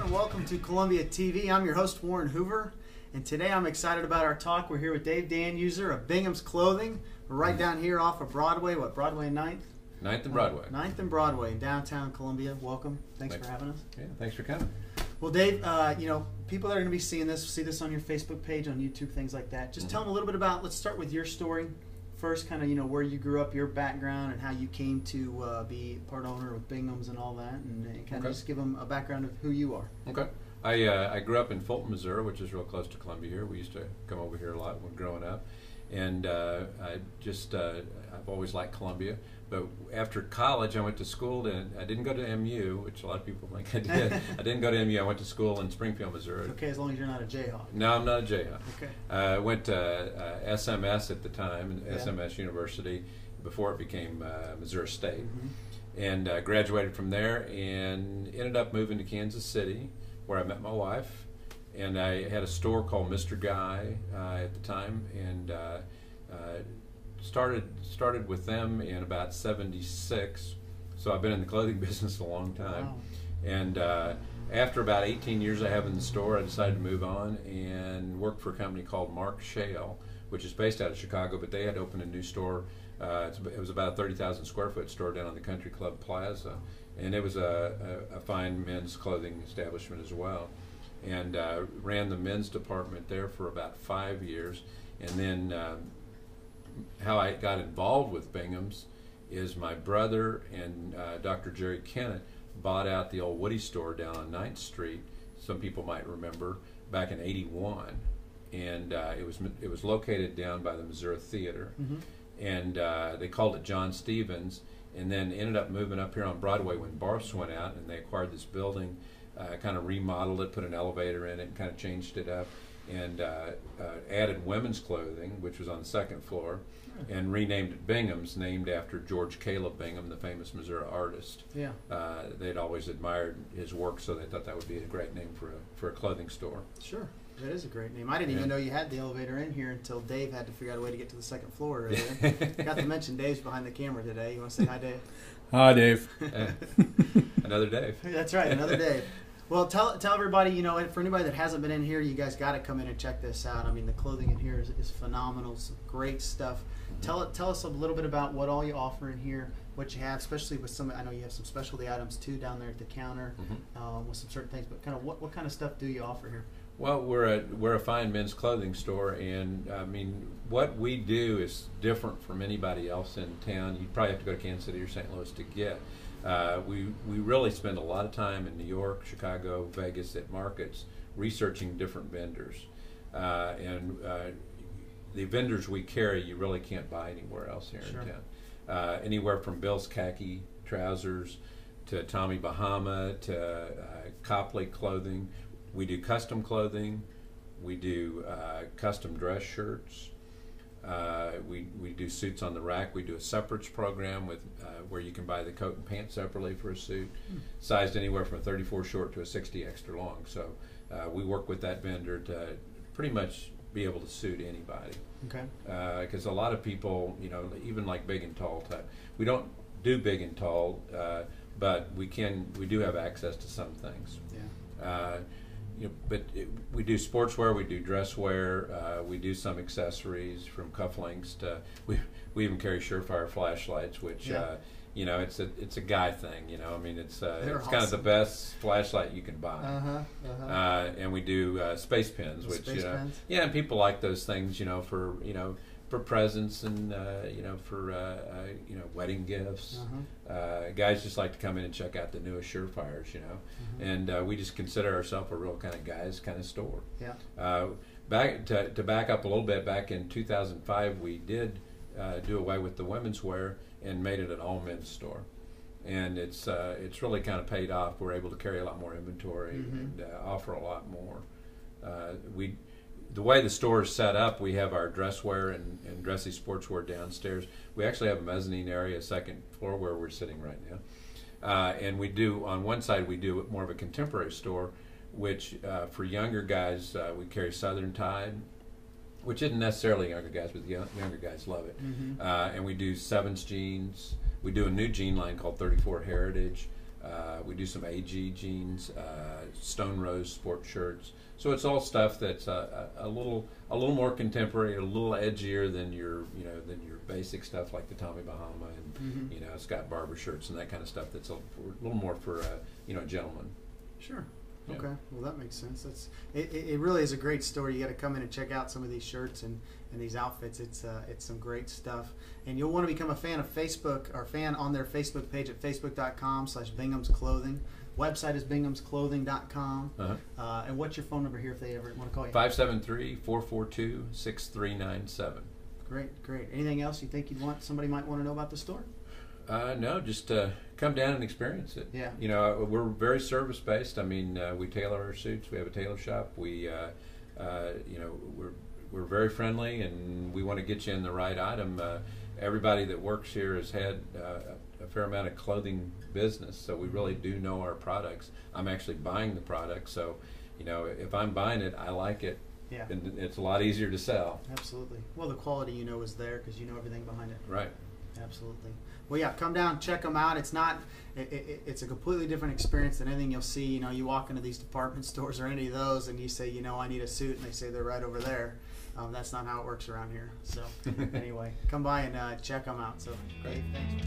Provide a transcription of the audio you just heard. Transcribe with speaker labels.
Speaker 1: and welcome to Columbia TV. I'm your host, Warren Hoover, and today I'm excited about our talk. We're here with Dave Danuser of Binghams Clothing. We're right down here off of Broadway. What, Broadway 9th?
Speaker 2: 9th and Broadway.
Speaker 1: 9th and Broadway in downtown Columbia. Welcome. Thanks for having us.
Speaker 2: Yeah, thanks for coming.
Speaker 1: Well, Dave, you know, people that are going to be seeing this, see this on your Facebook page, on YouTube, things like that. Just tell them a little bit about, let's start with your story. First, kind of, you know, where you grew up, your background, and how you came to be part owner of Binghams and all that, and kind of just give them a background of who you are.
Speaker 2: Okay. I grew up in Fulton, Missouri, which is real close to Columbia here. We used to come over here a lot when growing up. And I've always liked Columbia. But after college, I went to school, and I didn't go to MU, which a lot of people think I did. I didn't go to MU. I went to school in Springfield, Missouri.
Speaker 1: Okay, as long as you're not a Jayhawk.
Speaker 2: No, I'm not a Jayhawk.
Speaker 1: Okay.
Speaker 2: I went to SMS at the time, SMS University, before it became Missouri State. And graduated from there and ended up moving to Kansas City, where I met my wife. And I had a store called Mr. Guy at the time, and started with them in about '76. So I've been in the clothing business a long time. Wow. And after about 18 years I have in the store, I decided to move on and work for a company called Mark Shale, which is based out of Chicago, but they had opened a new store. It was about a 30,000 square foot store down on the Country Club Plaza, and it was a fine men's clothing establishment as well. And ran the men's department there for about 5 years. And then how I got involved with Binghams is my brother and Dr. Jerry Kennett bought out the old Woody store down on 9th Street. Some people might remember, back in '81. And it was located down by the Missouri Theater. And they called it John Stevens, and then ended up moving up here on Broadway when Barfs went out, and they acquired this building, kind of remodeled it, put an elevator in it, and kind of changed it up, and added women's clothing, which was on the second floor, and renamed it Binghams, named after George Caleb Bingham, the famous Missouri artist. Yeah. They'd always admired his work, so they thought that would be a great name for a clothing store.
Speaker 1: Sure. That is a great name. I didn't even know you had the elevator in here until Dave had to figure out a way to get to the second floor. Got to mention Dave's behind the camera today. You want to say hi, Dave?
Speaker 3: Hi, Dave.
Speaker 2: Another Dave.
Speaker 1: That's right, another Dave. Well, tell everybody, you know, and for anybody that hasn't been in here, you guys got to come in and check this out. I mean, the clothing in here is phenomenal. Some great stuff. Tell us a little bit about what all you offer in here, what you have, especially with some. I know you have some specialty items too down there at the counter with some certain things. But kind of what kind of stuff do you offer here?
Speaker 2: Well, we're a fine men's clothing store, and I mean, what we do is different from anybody else in town. You'd probably have to go to Kansas City or St. Louis to get. We really spend a lot of time in New York, Chicago, Vegas at markets researching different vendors, and the vendors we carry you really can't buy anywhere else here in town. Anywhere from Bill's khaki trousers to Tommy Bahama to Copley clothing. We do custom clothing. We do custom dress shirts. We do suits on the rack. We do a separates program with where you can buy the coat and pants separately for a suit, sized anywhere from a 34 short to a 60 extra long. So we work with that vendor to pretty much be able to suit anybody. Okay. Because a lot of people, you know, even like big and tall type, we don't do big and tall, but we do have access to some things. Yeah. You know, we do sportswear, we do dress wear, we do some accessories from cufflinks to we even carry Surefire flashlights, which you know, it's a guy thing. You know, I mean, it's awesome. Kind of the best flashlight you can buy. And we do space pens, which pens? Yeah, and people like those things. You know, for presents and for wedding gifts. Guys just like to come in and check out the newest Surefires, and we just consider ourselves a real kind of guys kind of store. Yeah. Back to back up a little bit, back in 2005, we did do away with the women's wear and made it an all men's store, and it's really kind of paid off. We're able to carry a lot more inventory and offer a lot more. The way the store is set up, we have our dress wear and dressy sportswear downstairs. We actually have a mezzanine area, second floor, where we're sitting right now. And we do, on one side, we do more of a contemporary store, which for younger guys, we carry Southern Tide, which isn't necessarily younger guys, but the younger guys love it. And we do Sevens jeans. We do a new jean line called 34 Heritage. We do some AG jeans, Stone Rose sport shirts. So it's all stuff that's a little more contemporary, a little edgier than your basic stuff like the Tommy Bahama and Scott Barber shirts and that kind of stuff. That's a little more for a gentleman.
Speaker 1: Sure.
Speaker 2: Yeah.
Speaker 1: Okay. Well, that makes sense. It really is a great store. You got to come in and check out some of these shirts and these outfits. It's some great stuff. And you'll want to become a fan of Facebook or fan on their Facebook page at facebook.com/Binghams Clothing. Website is binghamsclothing.com. And what's your phone number here if they ever want to call you?
Speaker 2: 573-442-6397.
Speaker 1: Great. Anything else you think somebody might want to know about the store?
Speaker 2: No, just come down and experience it.
Speaker 1: Yeah.
Speaker 2: We're very service based. I mean, we tailor our suits. We have a tailor shop. We, we're very friendly, and we want to get you in the right item. Everybody that works here has had a fair amount of clothing business, so we really do know our products. I'm actually buying the product, so if I'm buying it, I like it.
Speaker 1: Yeah.
Speaker 2: And it's a lot easier to sell.
Speaker 1: Absolutely. Well, the quality is there because you know everything behind it.
Speaker 2: Right.
Speaker 1: Absolutely. Well, yeah, come down, check them out. It's not, it's a completely different experience than anything you'll see. You walk into these department stores or any of those, and you say, I need a suit, and they say they're right over there. That's not how it works around here. So, anyway, come by and check them out. So, great. Thanks.